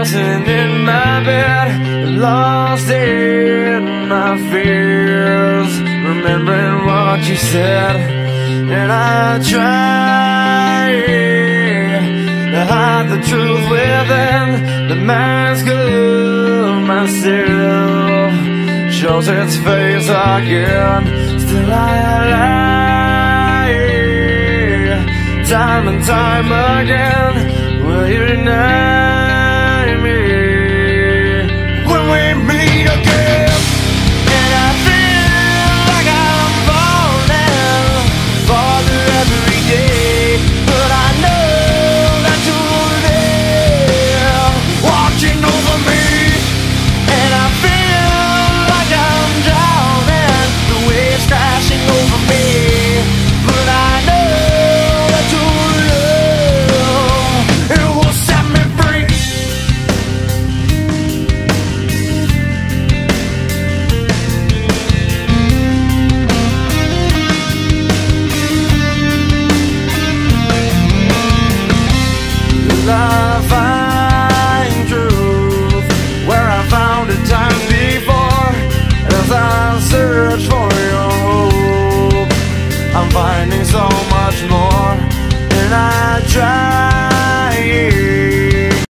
sitting in my bed, lost in my fears, remembering what you said. And I try to hide the truth within. The mask of myself shows its face again. Still I lie, time and time again. Will you deny